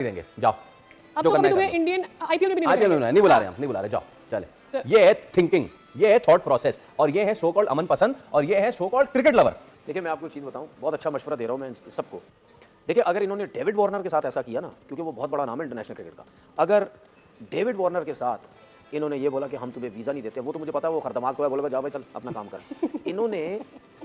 देंगे, जाओ अब जो तो करना कभी है तुम्हें कर लो। इंडियन आईपीएल में भी नहीं आईपीएल बुलाएंगे। में नहीं बुला रहे, हम नहीं बुला रहे, जाओ चले। Sir- ये है थिंकिंग, ये है थॉट प्रोसेस, और ये है सो कॉल्ड अमन पसंद, और ये है सो कॉल्ड क्रिकेट लवर। देखिए मैं आपको एक चीज़ बताऊं, बहुत अच्छा मशवरा दे रहा हूं मैं सबको। देखिए अगर इन्होंने डेविड वार्नर के साथ ऐसा किया ना, क्योंकि वो बहुत बड़ा नाम है इंटरनेशनल क्रिकेट का, अगर डेविड वार्नर के साथ इन्होंने ये बोला कि हम तुम्हें वीज़ा नहीं देते, वो तो मुझे पता है वो खरदमाग तो है, बोलेगा जाओ भाई चल अपना काम कर। इन्होंने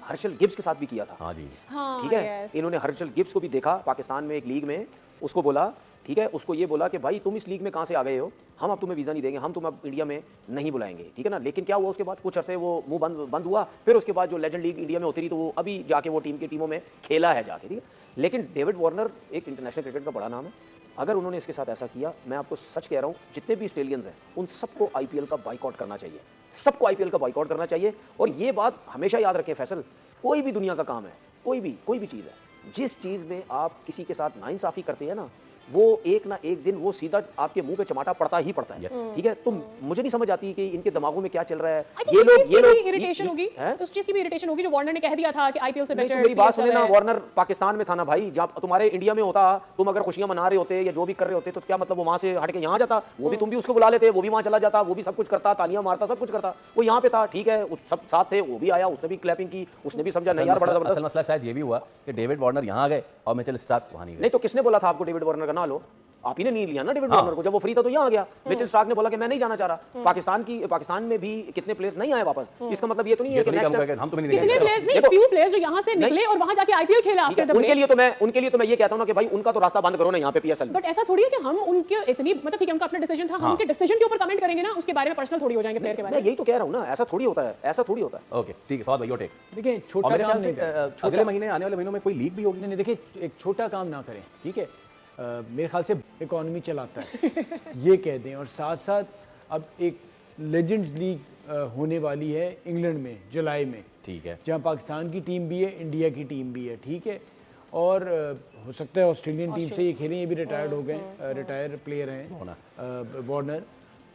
हर्षल गिब्स के साथ भी किया था। हाँ जी, हाँ, ठीक है, yes. इन्होंने हर्षल गिब्स को भी देखा पाकिस्तान में एक लीग में, उसको बोला ठीक है, उसको ये बोला कि भाई तुम इस लीग में कहाँ से आ गए हो, हम अब तुम्हें वीज़ा नहीं देंगे, हम तुम्हें अब इंडिया में नहीं बुलाएंगे, ठीक है ना। लेकिन क्या हुआ उसके बाद, कुछ अरसे वो मुंह बंद हुआ, फिर उसके बाद जो लेजेंड लीग इंडिया में होती रही, तो वो अभी जाके वो टीमों में खेला है जाके, ठीक है। लेकिन डेविड वार्नर एक इंटरनेशनल क्रिकेट का बड़ा नाम है, अगर उन्होंने इसके साथ ऐसा किया, मैं आपको सच कह रहा हूँ, जितने भी ऑस्ट्रेलियंस हैं उन सबको आईपीएल का बाइकआउट करना चाहिए, सबको आईपीएल का बाइकआउट करना चाहिए। और ये बात हमेशा याद रखें फैसल, कोई भी दुनिया का काम है, कोई भी चीज़ है, जिस चीज़ में आप किसी के साथ नाइंसाफ़ी करते हैं ना, वो एक ना एक दिन वो सीधा आपके मुंह पे चमाटा पड़ता ही पड़ता है। Yes. ठीक है, तो मुझे नहीं समझ आती कि इनके दिमागों में क्या चल रहा है। ये लोग इरिटेशन होगी, उस चीज की भी इरिटेशन होगी जो वार्नर ने कह दिया था कि आईपीएल से नहीं, बेटर। तो मेरी बात सुने ना, वार्नर पाकिस्तान में था ना भाई, जब तुम्हारे इंडिया में होता, तुम अगर खुशियां मना रहे होते या जो भी कर रहे होते, तो क्या मतलब वो वहां से हट के यहाँ जाता, वो भी तुम भी उसको बुला लेते, वो भी वहां चला जाता, वो भी सब कुछ करता, तालियां मारता, सब कुछ करता, वो यहाँ पे था, ठीक है, सब साथ थे, वो भी आया, उसने भी क्लैपिंग की, उसने भी समझा नहीं यार बड़ा असल जबरदस्त। मसला शायद ये भी हुआ कि डेविड वार्नर यहाँ आ गए और मिचेल स्टार्क वहाँ नहीं गए। नहीं तो किसने बोला था आपको डेविड वार्नर का ना लो, आप ही ने नहीं लिया ना डेविड वार्नर को, जब वो फ्री था तो यहाँ आ गया। मिचेल स्टार्क ने बोला कि मैं नहीं जाना चाह रहा। पाकिस्तान में भी कितने प्लेयर्स नहीं आए वापस, इसका मतलब ये तो नहीं है ये कि तो नहीं नेक्स्ट कहूँगा कि हम तुम्हें नहीं कितने देंगे। प्लेयर्स नहीं, फ्यू प्लेयर्स जो यहाँ से निकले और वहां जाके आईपीएल खेला आफ्टर द ब्रेक। उनके लिए तो मैं ये कहता हूं ना कि भाई उनका तो रास्ता बंद करो ना यहाँ पे पीएसएल में। बट ऐसा थोड़ी है कि हम उनके इतनी मतलब ठीक है उनका अपना डिसीजन था, हम उनके डिसीजन के ऊपर कमेंट करेंगे ना, उसके बारे में पर्सनल थोड़ी हो जाएंगे प्लेयर के बारे मैं में। यही तो कह रहा हूँ ना, ऐसा थोड़ी होता है, ऐसा थोड़ी होता है। ओके ठीक है, फॉर भाई योर टेक। देखिए और छोटा मेरे काम ख्याल से नहीं करें, अगले महीने, आने वाले महीनों में कोई लीग भी होगी। नहीं देखिए एक छोटा काम ना करें, ठीक है। मेरे ख्याल से इकॉनमी चलाता है ये कह दें, और साथ साथ अब एक लेजेंड्स लीग होने वाली है इंग्लैंड में जुलाई में, ठीक है, जहाँ पाकिस्तान की टीम भी है, इंडिया की टीम भी है, ठीक है। और हो सकता है ऑस्ट्रेलियन टीम से ये खेलें, ये भी रिटायर्ड हो गए, रिटायर प्लेयर हैं वार्नर।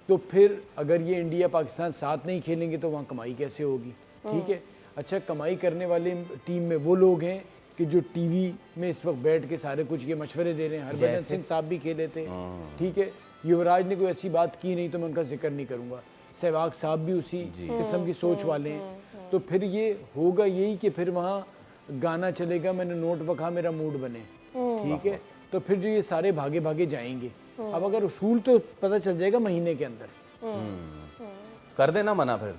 तो फिर अगर ये इंडिया पाकिस्तान साथ नहीं खेलेंगे तो वहाँ कमाई कैसे होगी, ठीक है। अच्छा, कमाई करने वाली टीम में वो लोग हैं कि जो टीवी में इस वक्त बैठ के सारे कुछ के मशवरे दे रहे हैं। हरभजन सिंह साहब भी खेले थे, ठीक है। युवराज ने कोई ऐसी बात की नहीं तो मैं उनका जिक्र नहीं करूँगा। सहवाग साहब भी उसी किस्म की सोच वाले हैं। तो फिर ये होगा यही कि फिर वहाँ गाना चलेगा, मैंने नोट वखा मेरा मूड बने, ठीक है। तो फिर जो ये सारे भागे भागे जाएंगे, अब अगर उसूल तो पता चल जाएगा महीने के अंदर। कर देना मना, फिर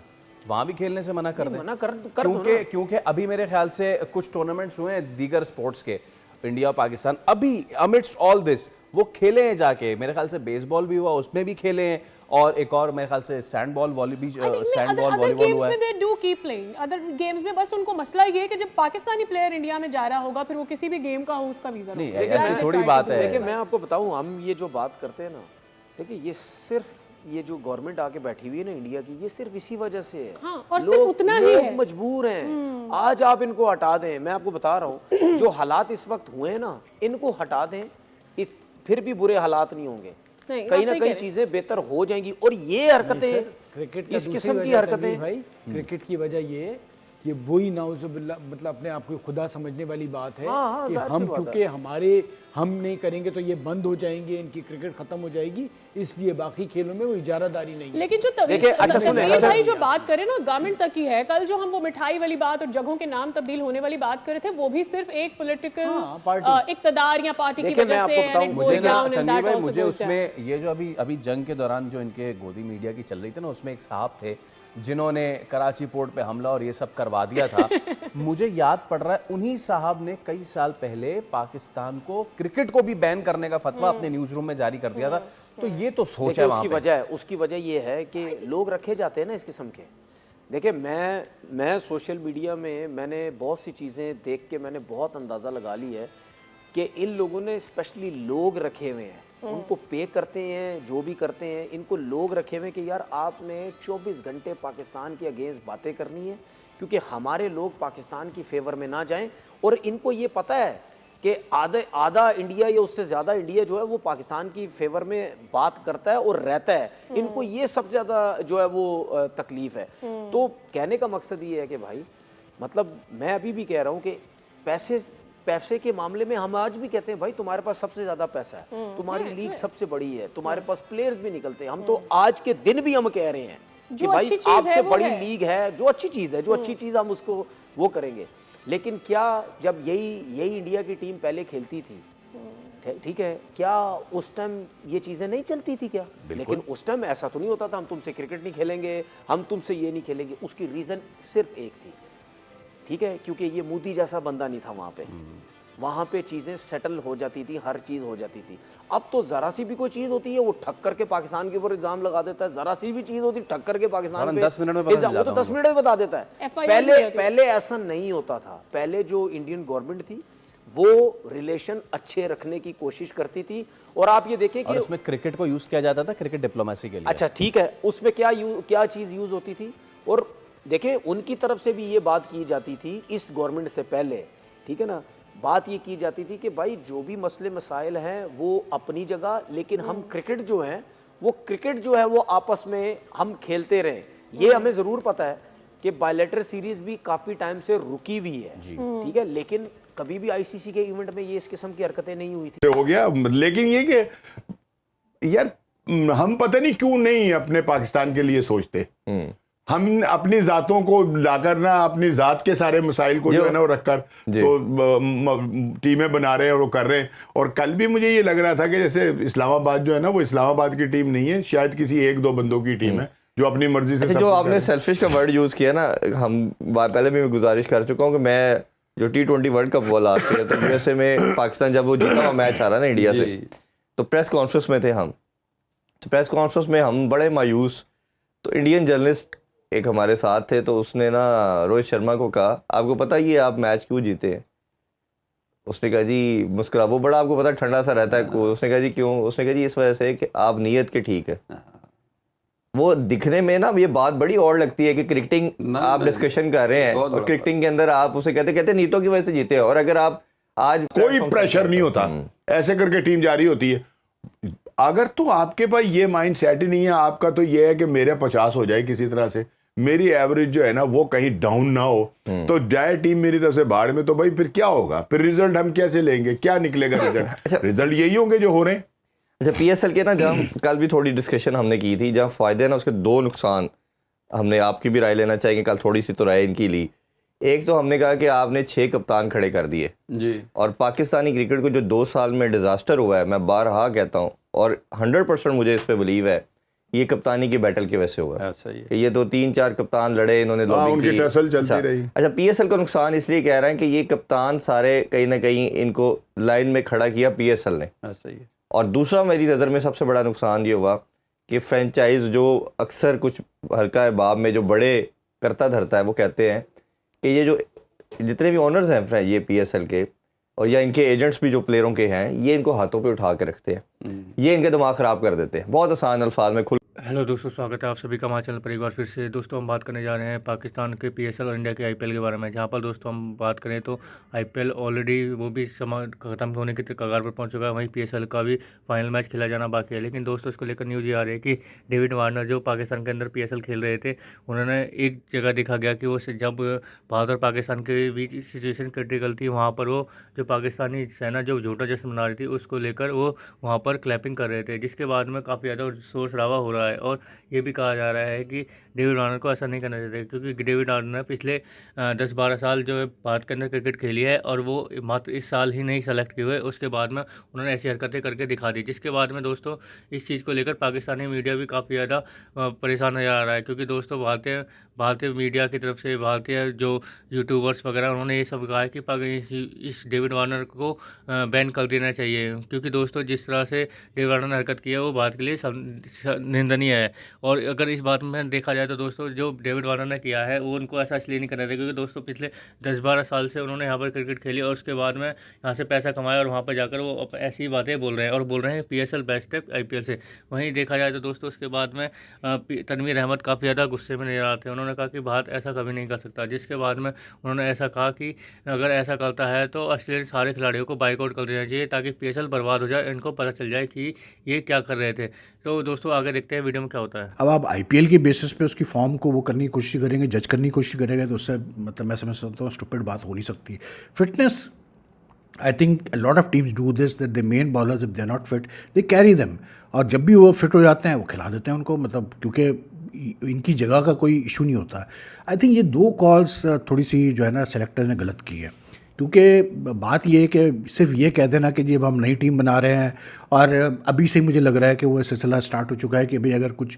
वहां भी खेलने से मना कर दे, मना कर दो ना। क्योंकि अभी मेरे ख्याल से कुछ टूर्नामेंट्स हुए हैं दीगर स्पोर्ट्स के, इंडिया पाकिस्तान अभी अमिड्स ऑल दिस वो खेले हैं जाके। मेरे ख्याल से बेसबॉल भी हुआ, उसमें भी खेले हैं, और एक और मेरे ख्याल से सैंडबॉल वॉलीबॉल हुआ है। They do keep playing other games में, बस उनको मसला ये है कि जब पाकिस्तानी प्लेयर इंडिया में जा रहा होगा फिर वो किसी भी गेम का हो उसका वीजा नहीं, ऐसी थोड़ी बात है। देखिए मैं आपको बताऊं, हम ये जो बात करते हैं ना, देखिए ये सिर्फ ये जो गवर्नमेंट आके बैठी हुई है ना इंडिया की, ये सिर्फ इसी वजह से है। हाँ, और सिर्फ उतना ही है। मजबूर हैं। आज आप इनको हटा दें, मैं आपको बता रहा हूँ जो हालात इस वक्त हुए हैं ना, इनको हटा दें, फिर भी बुरे हालात नहीं होंगे, कहीं ना कहीं चीजें बेहतर हो जाएंगी। और ये हरकतें, क्रिकेट इस किस्म की हरकतें भाई, क्रिकेट की वजह ये है कि वही नाउजुबिल्लाह मतलब अपने आप को खुदा समझने वाली बात है कि हम क्योंकि हम नहीं करेंगे तो ये बंद हो जाएंगे, इनकी क्रिकेट खत्म हो जाएगी, इसलिए बाकी खेलों में वो इजारादारी नहीं है। लेकिन जो भाई जो बात करें ना गवर्नमेंट तक की है, कल जो हम वो मिठाई वाली बात और जगहों के नाम तब्दील होने वाली बात कर रहे थे, वो भी सिर्फ एक पॉलिटिकल इक्तदार या पार्टी की वजह से। मुझे उसमें ये जो अभी जंग के दौरान जो इनके गोदी मीडिया की चल रही थी ना, उसमें एक साहब थे जिन्होंने कराची पोर्ट पे हमला और ये सब करवा दिया था। मुझे याद पड़ रहा है उन्हीं साहब ने कई साल पहले पाकिस्तान को क्रिकेट को भी बैन करने का फतवा अपने न्यूज रूम में जारी कर दिया था। तो ये तो सोच है वहां पे। उसकी वजह ये है कि लोग रखे जाते हैं ना इस किस्म के। देखिए मैं सोशल मीडिया में मैंने बहुत सी चीज़ें देख के मैंने बहुत अंदाज़ा लगा ली है कि इन लोगों ने स्पेशली लोग रखे हुए हैं, उनको पे करते हैं, जो भी करते हैं, इनको लोग रखे हुए हैं कि यार आपने 24 घंटे पाकिस्तान के अगेंस्ट बातें करनी है, क्योंकि हमारे लोग पाकिस्तान की फेवर में ना जाएं। और इनको ये पता है कि आधा इंडिया या उससे ज़्यादा इंडिया जो है वो पाकिस्तान की फेवर में बात करता है और रहता है। इनको ये सबसे ज़्यादा जो है वो तकलीफ़ है। तो कहने का मकसद ये है कि भाई, मतलब मैं अभी भी कह रहा हूँ कि पैसे पैसे के मामले में हम आज भी कहते हैं भाई तुम्हारे पास सबसे ज्यादा पैसा है, तुम्हारी लीग सबसे बड़ी है, तुम्हारे पास प्लेयर्स भी निकलते हैं। हम तो आज के दिन भी हम कह रहे हैं कि भाई आपसे बड़ी लीग है, जो अच्छी चीज है, जो अच्छी चीज हम उसको वो करेंगे। लेकिन क्या जब यही इंडिया की टीम पहले खेलती थी, ठीक है, क्या उस टाइम ये चीजें नहीं चलती थी क्या? लेकिन उस टाइम ऐसा तो नहीं होता था हम तुमसे क्रिकेट नहीं खेलेंगे, हम तुमसे ये नहीं खेलेंगे। उसकी रीजन सिर्फ एक थी, ठीक है, क्योंकि ये मोदी जैसा बंदा नहीं था वहां पे चीजें सेटल हो जाती थी, हर चीज हो जाती थी। अब तो जरा सी भी कोई चीज होती है वो ठक करके पाकिस्तान के ऊपर इल्जाम लगा देता है, जरा सी भी चीज होती है ठक करके पाकिस्तान पे 10 मिनट में वो तो 10 मिनट में बता देता है। पहले ऐसा नहीं होता था। पहले जो इंडियन गवर्नमेंट थी वो रिलेशन अच्छे रखने की कोशिश करती थी। और आप ये देखें कि उसमें क्रिकेट को यूज किया जाता था क्रिकेट डिप्लोमेसी के लिए। अच्छा ठीक है, उसमें क्या चीज यूज होती थी? और देखें उनकी तरफ से भी ये बात की जाती थी इस गवर्नमेंट से पहले, ठीक है ना, बात ये की जाती थी कि भाई जो भी मसले मसाइल हैं वो अपनी जगह, लेकिन हम क्रिकेट जो है वो आपस में हम खेलते रहे। ये हमें जरूर पता है कि बायलैटरल सीरीज भी काफी टाइम से रुकी हुई है, ठीक है, लेकिन कभी भी आईसीसी के इवेंट में ये इस किस्म की हरकतें नहीं हुई थी। हो गया। लेकिन ये कि यार हम पता नहीं क्यों नहीं अपने पाकिस्तान के लिए सोचते। हम अपनी जातों को लाकर ना, अपनी जात के सारे मसाइल को जो है ना वो रखकर तो टीमें बना रहे हैं और वो कर रहे हैं। और कल भी मुझे ये लग रहा था कि जैसे इस्लामाबाद जो है ना वो इस्लामाबाद की टीम नहीं है, शायद किसी 1-2 बंदों की टीम है जो अपनी मर्जी से। जो आपने सेल्फिश का वर्ड यूज किया ना, हम पहले भी मैं गुजारिश कर चुका हूँ कि मैं जो T20 वर्ल्ड कप वो लास्ट ईयर तो यूएसए में पाकिस्तान जब वो जीता हुआ मैच आ रहा ना इंडिया से, तो प्रेस कॉन्फ्रेंस में थे हम। तो प्रेस कॉन्फ्रेंस में हम बड़े मायूस, तो इंडियन जर्नलिस्ट एक हमारे साथ थे, तो उसने ना रोहित शर्मा को कहा आपको पता ये आप मैच क्यों जीते हैं? उसने कहा जी, मुस्कुरा, वो बड़ा आपको पता ठंडा सा रहता है। उसने कहा जी क्यों? उसने कहा जी इस वजह से कि आप नीयत के ठीक है। वो दिखने में ना ये बात बड़ी और लगती है कि क्रिकेटिंग आप डिस्कशन कर रहे हैं और क्रिकेटिंग के अंदर आप उसे कहते नीतों की वजह से जीते हैं। और अगर आप आज कोई प्रेशर नहीं होता, ऐसे करके टीम जारी होती है। अगर तो आपके पास ये माइंड सेट ही नहीं है, आपका तो ये है कि मेरे 50 हो जाए किसी तरह से, मेरी एवरेज जो है ना वो कहीं डाउन ना हो, तो जाए टीम मेरी तरफ से बाहर में, तो भाई फिर क्या होगा? फिर रिजल्ट हम कैसे लेंगे? क्या निकलेगा रिजल्ट? रिजल्ट यही होंगे जो हो रहे हैं। अच्छा, पीएसएल के ना जहाँ कल भी थोड़ी डिस्कशन हमने की थी, जहाँ फ़ायदे ना उसके 2 नुकसान, हमने आपकी भी राय लेना चाहेंगे, कल थोड़ी सी तो राय इनकी ली। एक तो हमने कहा कि आपने 6 कप्तान खड़े कर दिए जी, और पाकिस्तानी क्रिकेट को जो 2 साल में डिज़ास्टर हुआ है, मैं बारहा कहता हूँ और 100% मुझे इस पर बिलीव है, ये कप्तानी की बैटल की वजह से हुआ है। ये तो 3-4 कप्तान लड़े, इन्होंने उनकी टसल चलती रही। अच्छा, पीएसएल का नुकसान इसलिए कह रहे हैं कि ये कप्तान सारे कहीं ना कहीं इनको लाइन में खड़ा किया पीएसएल ने। सही है। और दूसरा मेरी नज़र में सबसे बड़ा नुकसान ये हुआ कि फ्रेंचाइज जो अक्सर कुछ हल्का बाब में जो बड़े करता धरता है, वो कहते हैं कि ये जो जितने भी ओनर्स हैं ये पीएसएल के और या इनके एजेंट्स भी जो प्लेयरों के हैं, ये इनको हाथों पे उठा के रखते हैं, ये इनके दिमाग ख़राब कर देते हैं। बहुत आसान अल्फाज में खुल। हेलो दोस्तों, स्वागत है आप सभी का हमारे चैनल पर एक बार फिर से। दोस्तों हम बात करने जा रहे हैं पाकिस्तान के पीएसएल और इंडिया के आईपीएल के बारे में, जहां पर दोस्तों हम बात करें तो आईपीएल ऑलरेडी वो भी समय ख़त्म होने की कगार पर पहुंच चुका है, वहीं पीएसएल का भी फाइनल मैच खेला जाना बाकी है। लेकिन दोस्तों इसको लेकर न्यूज़ ये आ रही है कि डेविड वार्नर जो पाकिस्तान के अंदर पीएसएल खेल रहे थे, उन्होंने एक जगह देखा गया कि वो जब भारत और पाकिस्तान के बीच सिचुएशन क्रिटिकल थी, वहाँ पर वो जो पाकिस्तानी सेना जो झूठा जश्न मना रही थी उसको लेकर वो वहाँ पर क्लैपिंग कर रहे थे, जिसके बाद में काफ़ी ज़्यादा शोर शराबा हो रहा है। और ये भी कहा जा रहा है कि डेविड वार्नर को ऐसा नहीं करना चाहिए, क्योंकि डेविड वार्नर ने पिछले 10-12 साल जो है भारत के अंदर क्रिकेट खेली है और वो मात्र इस साल ही नहीं सेलेक्ट किए हुए, उसके बाद में उन्होंने ऐसी हरकतें करके दिखा दी, जिसके बाद में दोस्तों इस चीज़ को लेकर पाकिस्तानी मीडिया भी काफ़ी ज़्यादा परेशान नजर आ रहा है। क्योंकि दोस्तों भारतीय मीडिया की तरफ से भारतीय जो यूट्यूबर्स वगैरह उन्होंने ये सब कहा है कि इस डेविड वार्नर को बैन कर देना चाहिए, क्योंकि दोस्तों जिस तरह से डेविड वार्नर ने हरकत की है वो भारत के लिए निंदनीय है। और अगर इस बात में देखा जाए तो दोस्तों जो डेविड वार्नर ने किया है वो उनको ऐसा इसलिए नहीं करना चाहिए, क्योंकि दोस्तों पिछले 10-12 साल से उन्होंने यहाँ पर क्रिकेट खेली और उसके बाद में यहाँ से पैसा कमाया और वहाँ पर जाकर वो ऐसी बातें बोल रहे हैं और बोल रहे हैं पीएसएल बेस्ट है आईपीएल से। वहीं देखा जाए तो दोस्तों उसके बाद में तनवीर अहमद काफ़ी ज़्यादा गुस्से में नजर आते हैं। उन्होंने कहा कि भारत ऐसा कभी नहीं कर सकता, जिसके बाद में उन्होंने ऐसा कहा कि अगर ऐसा करता है तो ऑस्ट्रेलियन सारे खिलाड़ियों को बाइकआउट कर देना चाहिए, ताकि पीएसएल बर्बाद हो जाए, इनको पता चल जाए कि ये क्या कर रहे थे। तो दोस्तों आगे देखते हैं वीडियो में क्या होता है। अब आप आईपीएल के बेसिस पे उसकी फॉर्म को वो करने की कोशिश करेंगे, जज करने की कोशिश करेंगे, तो उससे मतलब मैं समझ सकता हूँ स्टूपिड बात हो नहीं सकती। Fitness I think a lot of teams do this, that the main bowlers if they're not fit they carry them, और जब भी वो फिट हो जाते हैं वो खिला देते हैं उनको, मतलब क्योंकि इनकी जगह का कोई इशू नहीं होता। आई थिंक ये 2 कॉल्स थोड़ी सी जो है ना सेलेक्टर ने गलत की है, क्योंकि बात ये है कि सिर्फ ये कह देना कि जी अब हम नई टीम बना रहे हैं, और अभी से मुझे लग रहा है कि वो सिलसिला स्टार्ट हो चुका है कि भाई अगर कुछ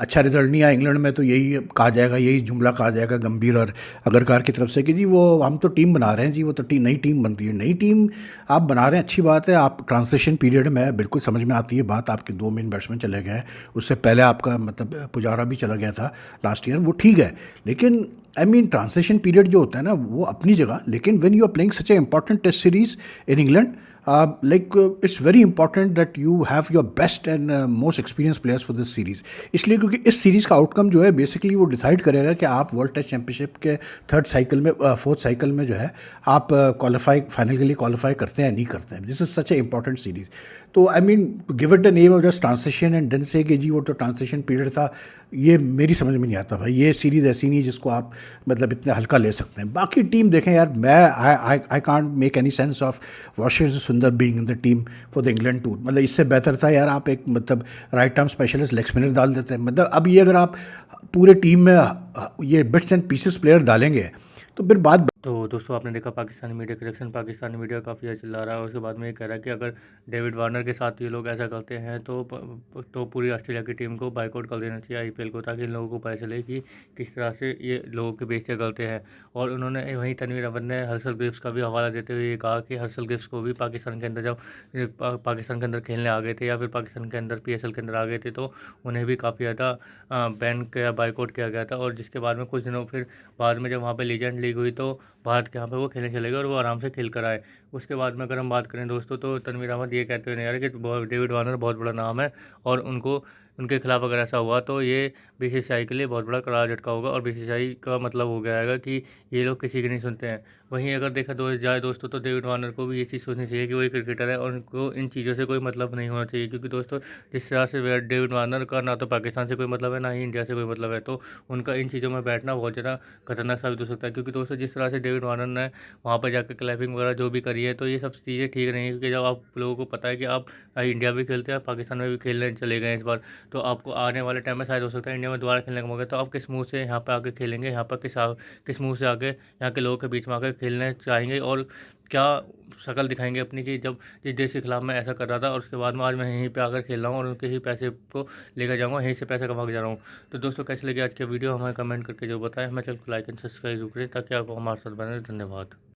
अच्छा रिजल्ट नहीं आया इंग्लैंड में तो यही कहा जाएगा, यही जुमला कहा जाएगा गंभीर और अगरकार की तरफ से कि जी वो हम तो टीम बना रहे हैं जी, वो तो नई टीम बन रही है। नई टीम आप बना रहे हैं, अच्छी बात है। आप ट्रांजिशन पीरियड में बिल्कुल समझ में आती है बात, आपके 2 मेन बैट्समैन चले गए, उससे पहले आपका मतलब पुजारा भी चला गया था लास्ट ईयर, वो ठीक है, लेकिन आई मीन ट्रांजिशन पीरियड जो होता है ना वो अपनी जगह, लेकिन when you are playing such a important test series in England, it's very important that you have your best and most experienced players for this series, इसलिए क्योंकि इस सीरीज़ का आउटकम जो है बेसिकली वो डिसाइड करेगा कि आप वर्ल्ड टेस्ट चैंपियनशिप के 3rd साइकिल में 4th साइकिल में जो है आप क्वालिफाई फाइनल के लिए क्वालिफाई करते हैं या नहीं करते हैं। This is such a important series. तो I mean give it the name of just transition and then say कि जी वो तो ट्रांसिशन पीरियड था, ये मेरी समझ में नहीं आता भाई। ये सीरीज़ ऐसी नहीं है जिसको आप मतलब इतना हल्का ले सकते हैं। बाकी टीम देखें यार, मैं I can't make any sense of Washington Sundar being in the team for the England tour. मतलब इससे बेहतर था यार आप एक मतलब right arm specialist leg spinner डाल देते हैं। मतलब अब ये अगर आप पूरे टीम में ये बिट्स एंड पीसेस प्लेयर डालेंगे तो फिर बात। तो दोस्तों आपने देखा पाकिस्तानी मीडिया की रिएक्शन। पाकिस्तानी मीडिया काफ़ी ज़्यादा चिल्ला रहा है और उसके बाद में ये कह रहा है कि अगर डेविड वार्नर के साथ ये लोग ऐसा करते हैं तो पूरी ऑस्ट्रेलिया की टीम को बाइकआउट कर देना चाहिए आईपीएल को, ताकि इन लोगों को पता चले कि किस तरह से ये लोगों के बेइज्जती करते हैं। और उन्होंने वहीं तनवीर अहमद ने हर्षल ग्रिफ्स का भी हवाला देते हुए ये कहा कि हर्षल ग्रिफ्स को भी पाकिस्तान के अंदर जब पाकिस्तान के अंदर खेलने आ गए थे या फिर पाकिस्तान के अंदर पीएसएल के अंदर आ गए थे तो उन्हें भी काफ़ी ज़्यादा बैन किया, बाइकआउट किया गया था। और जिसके बाद में कुछ दिनों फिर बाद में जब वहाँ पर लीजेंड लीग हुई तो भारत के यहाँ पे वो खेलने चले गए और वो आराम से खेल कर आए। उसके बाद में अगर हम बात करें दोस्तों तो तनवीर अहमद ये कहते हुए नहीं आ रहे कि डेविड वार्नर बहुत बड़ा नाम है और उनके खिलाफ अगर ऐसा हुआ तो ये बीसीसीआई के लिए बहुत बड़ा करारा झटका होगा और बीसीसीआई का मतलब हो गया है कि ये लोग किसी की नहीं सुनते हैं। वहीं अगर देखा जाए दोस्तों तो डेविड वार्नर को भी ये चीज़ सोचनी चाहिए कि वो एक क्रिकेटर है और उनको इन चीज़ों से कोई मतलब नहीं होना चाहिए, क्योंकि दोस्तों जिस तरह से डेविड वार्नर का ना तो पाकिस्तान से कोई मतलब है ना ही इंडिया से कोई मतलब है, तो उनका इन चीज़ों में बैठना बहुत ज़्यादा खतरनाक साबित हो सकता है। क्योंकि दोस्तों जिस तरह से डेविड वार्नर ने वहाँ पर जाकर क्लैपिंग वगैरह जो भी करी है तो ये सब चीज़ें ठीक नहीं है, क्योंकि जब आप लोगों को पता है कि आप इंडिया भी खेलते हैं, पाकिस्तान में भी खेलने चले गए इस बार, तो आपको आने वाले टाइम में शायद हो सकता है इंडिया में दोबारा खेलने का मौका, तो आप किस मुंह से यहाँ पे आके खेलेंगे, यहाँ पर किस मुंह से आके यहाँ के लोगों के बीच में आकर खेलने चाहेंगे और क्या शक्ल दिखाएंगे अपनी कि जब जिस देश के खिलाफ मैं ऐसा कर रहा था और उसके बाद में आज मैं यहीं पे आकर खेल रहा हूँ और उनके ही पैसे को लेकर जाऊँगा, यहीं से पैसा कमा के जा रहा हूँ। तो दोस्तों कैसे लगे आज के वीडियो हमें कमेंट करके जो बताएं, हमें चैनल को लाइक एंड सब्सक्राइब करें ताकि आपको हमारे साथ बने। धन्यवाद।